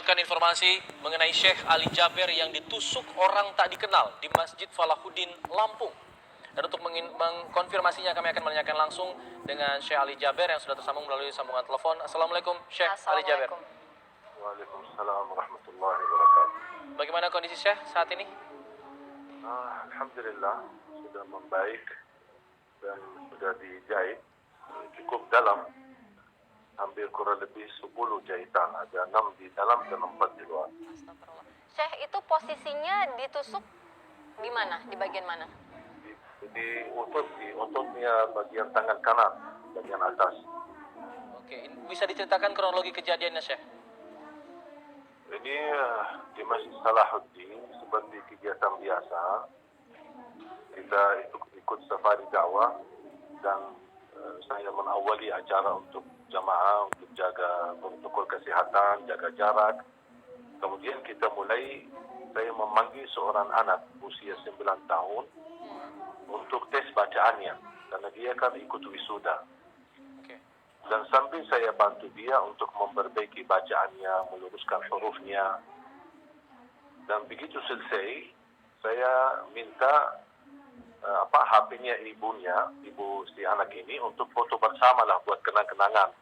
mendapatkan informasi mengenai Syekh Ali Jaber yang ditusuk orang tak dikenal di Masjid Falahuddin, Lampung. Dan untuk mengkonfirmasinya kami akan menanyakan langsung dengan Syekh Ali Jaber yang sudah tersambung melalui sambungan telepon. Assalamualaikum Syekh Ali Jaber. Waalaikumsalam warahmatullahi wabarakatuh. Bagaimana kondisi Syekh saat ini? Alhamdulillah sudah membaik dan sudah dijahit cukup dalam, hampir kurang lebih 10 jahitan, ada 6 di dalam dan 4 di luar. Astagfirullah. Syekh, itu posisinya ditusuk di mana? Di bagian mana? Di ototnya bagian tangan kanan, bagian atas. Oke, bisa diceritakan kronologi kejadiannya Syekh? Ini di Masjid Salahuddin seperti kegiatan biasa. Kita ikut safari dakwah dan saya mengawali acara untuk jamaah untuk jaga protokol kesehatan, jaga jarak. Kemudian kita mulai, saya memanggil seorang anak usia 9 tahun untuk tes bacaannya karena dia kan ikut wisuda. Dan sambil saya bantu dia untuk memperbaiki bacaannya, meluruskan hurufnya. Dan begitu selesai, saya minta HP-nya ibu si anak ini untuk foto bersama lah buat kenang-kenangan.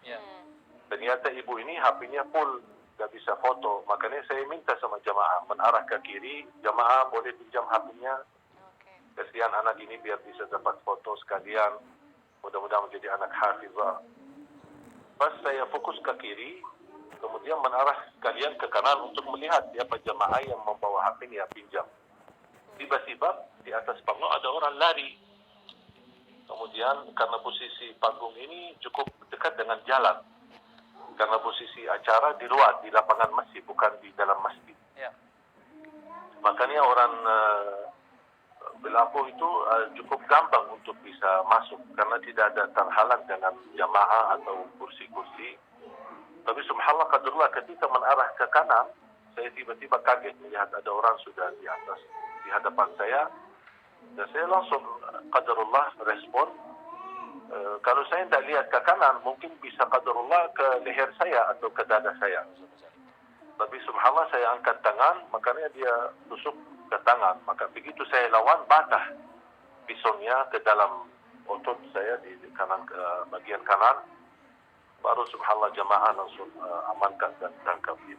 Ternyata ibu ini HP-nya full, gak bisa foto. Makanya saya minta sama jamaah menarah ke kiri, jamaah boleh pinjam HP-nya. Kasihan anak ini biar bisa dapat foto sekalian. Mudah-mudahan menjadi anak hafizah. Pas saya fokus ke kiri, kemudian menarah sekalian ke kanan untuk melihat siapa jamaah yang membawa HP-nya pinjam. Tiba-tiba di atas panggung ada orang lari. Kemudian karena posisi panggung ini cukup dekat dengan jalan, karena posisi acara di luar, di lapangan masjid, bukan di dalam masjid. Makanya orang Lampung itu cukup gampang untuk bisa masuk karena tidak ada terhalang dengan jamaah atau kursi-kursi. Tapi subhanallah qadarullah ketika menarah ke kanan, saya tiba-tiba kaget melihat ada orang sudah di atas, di hadapan saya. Dan saya langsung qadarullah respon. Kalau saya tidak lihat ke kanan, mungkin bisa qadarullah ke leher saya atau ke dada saya. Tapi subhanallah saya angkat tangan, makanya dia tusuk ke tangan. Maka begitu saya lawan, patah pisaunya ke dalam otot saya di kanan, ke bagian kanan. Baru subhanallah jamaah langsung amankan dan tangkap dia.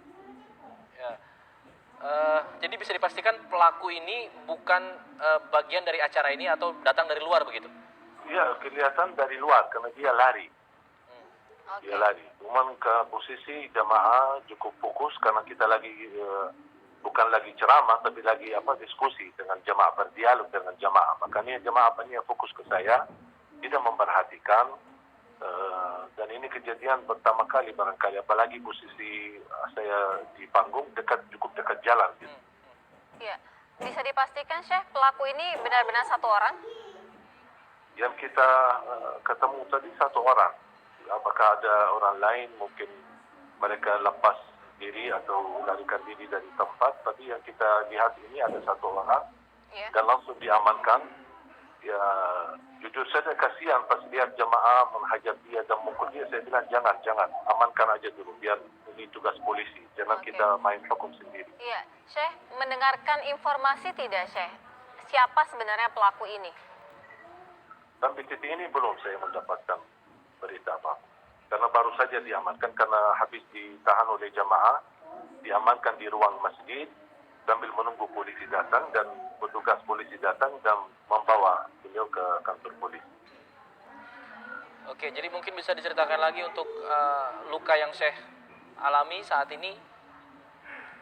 Jadi bisa dipastikan pelaku ini bukan bagian dari acara ini atau datang dari luar begitu? Iya, kelihatan dari luar karena dia lari. Dia lari. Cuman ke posisi jamaah cukup fokus karena kita lagi bukan lagi ceramah tapi lagi diskusi dengan jamaah, berdialog dengan jamaah. Makanya jamaah banyak fokus ke saya, tidak memperhatikan. Dan ini kejadian pertama kali barangkali, apalagi posisi saya di panggung cukup dekat jalan. Gitu. Iya. Bisa dipastikan Syekh, pelaku ini benar-benar satu orang? Yang kita ketemu tadi satu orang. Apakah ada orang lain, mungkin mereka lepas diri atau larikan diri dari tempat, tapi yang kita lihat ini ada satu orang dan langsung diamankan. Ya, jujur saja kasihan pas lihat jamaah menghajar dia dan mukul dia, saya bilang jangan, amankan aja dulu, biar ini tugas polisi, jangan kita main hukum sendiri. Iya, Syekh, mendengarkan informasi tidak Syekh? Siapa sebenarnya pelaku ini? Sampai titik ini belum saya mendapatkan berita apa. Karena baru saja diamankan, karena habis ditahan oleh jamaah, diamankan di ruang masjid sambil menunggu polisi datang, dan petugas polisi datang dan membawa beliau ke kantor polisi. Oke, jadi mungkin bisa diceritakan lagi untuk luka yang Syekh alami saat ini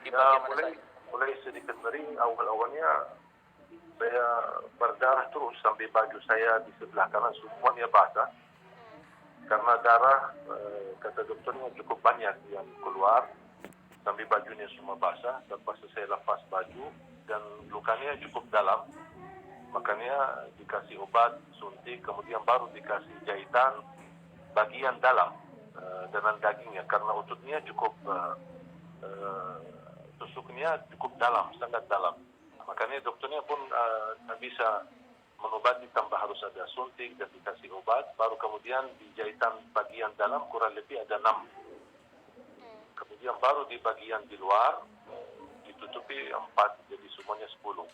di bagian mana saja? Mulai sedikit nyeri, awal-awalnya saya berdarah terus sampai baju saya di sebelah kanan semuanya basah. Karena darah, kata dokternya cukup banyak yang keluar, sampai bajunya semua basah. Lepas saya lepas baju dan lukanya cukup dalam, makanya dikasih obat suntik, kemudian baru dikasih jahitan bagian dalam dengan dagingnya, karena ototnya cukup tusuknya cukup dalam, sangat dalam. Makanya dokternya pun tak bisa mengobati tanpa harus ada suntik dan dikasih obat. Baru kemudian di jahitan bagian dalam kurang lebih ada 6. Kemudian kemudian baru di bagian di luar ditutupi 4, jadi semuanya 10.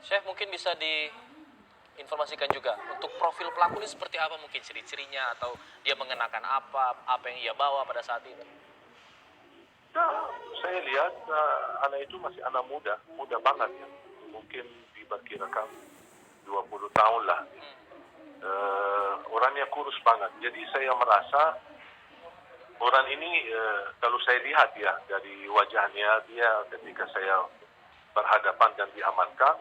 Syekh, mungkin bisa diinformasikan juga untuk profil pelaku ini seperti apa, mungkin ciri-cirinya atau dia mengenakan apa yang ia bawa pada saat itu. Nah, saya lihat anak itu masih anak muda banget ya. Mungkin diperkirakan 20 tahun lah. Orangnya kurus banget. Jadi saya merasa orang ini kalau saya lihat ya dari wajahnya dia ketika saya berhadapan dan diamankan,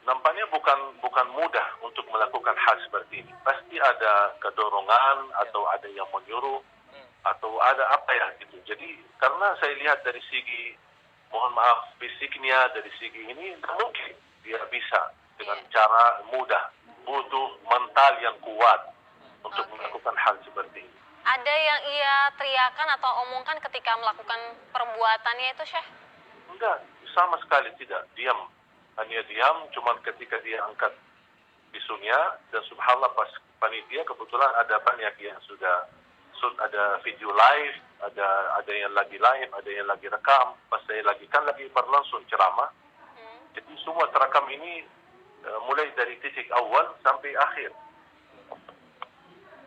nampaknya bukan mudah untuk melakukan hal seperti ini. Pasti ada kedorongan atau ada yang menyuruh atau ada apa ya gitu. Jadi karena saya lihat dari segi, mohon maaf, fisiknya, dari segi ini mungkin dia bisa dengan cara mudah. Butuh mental yang kuat untuk melakukan hal seperti ini. Ada yang ia teriakan atau omongkan ketika melakukan perbuatannya itu, Syekh? Enggak, sama sekali tidak. Diam. Hanya diam, cuman ketika dia angkat pisunya, dan subhanallah pas panitia kebetulan ada banyak yang sudah ada video live, ada yang lagi live, ada yang lagi rekam. Pas saya lagi berlangsung ceramah. Jadi semua terekam ini mulai dari titik awal sampai akhir.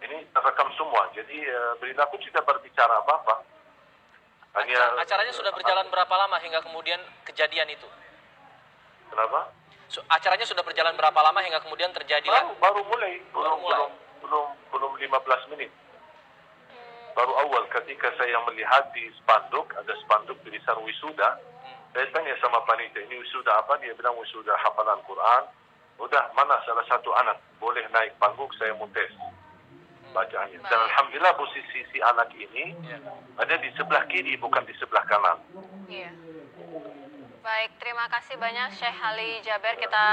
Ini terekam semua. Jadi perilaku tidak berbicara apa-apa. Acaranya sudah berjalan berapa lama hingga kemudian kejadian itu? Kenapa? Acaranya sudah berjalan berapa lama hingga kemudian terjadi? Baru mulai. Belum 15 menit. Baru awal ketika saya melihat di spanduk, ada spanduk tulisan wisuda. Saya tanya sama panitia, ini wisuda apa? Dia bilang wisuda hafalan Quran. Udah, mana salah satu anak boleh naik panggung, saya mau tes bacaannya. Dan alhamdulillah posisi si anak ini ada di sebelah kiri, bukan di sebelah kanan. Iya. Baik, terima kasih banyak Syekh Ali Jaber. Kita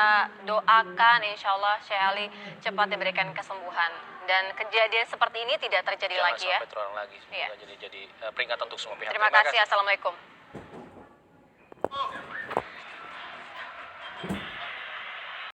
doakan insya Allah Syekh Ali cepat diberikan kesembuhan. Dan kejadian seperti ini tidak terjadi lagi ya. Jangan sampai terulang lagi. Semoga jadi peringatan untuk semua pihak. Terima kasih. Assalamualaikum.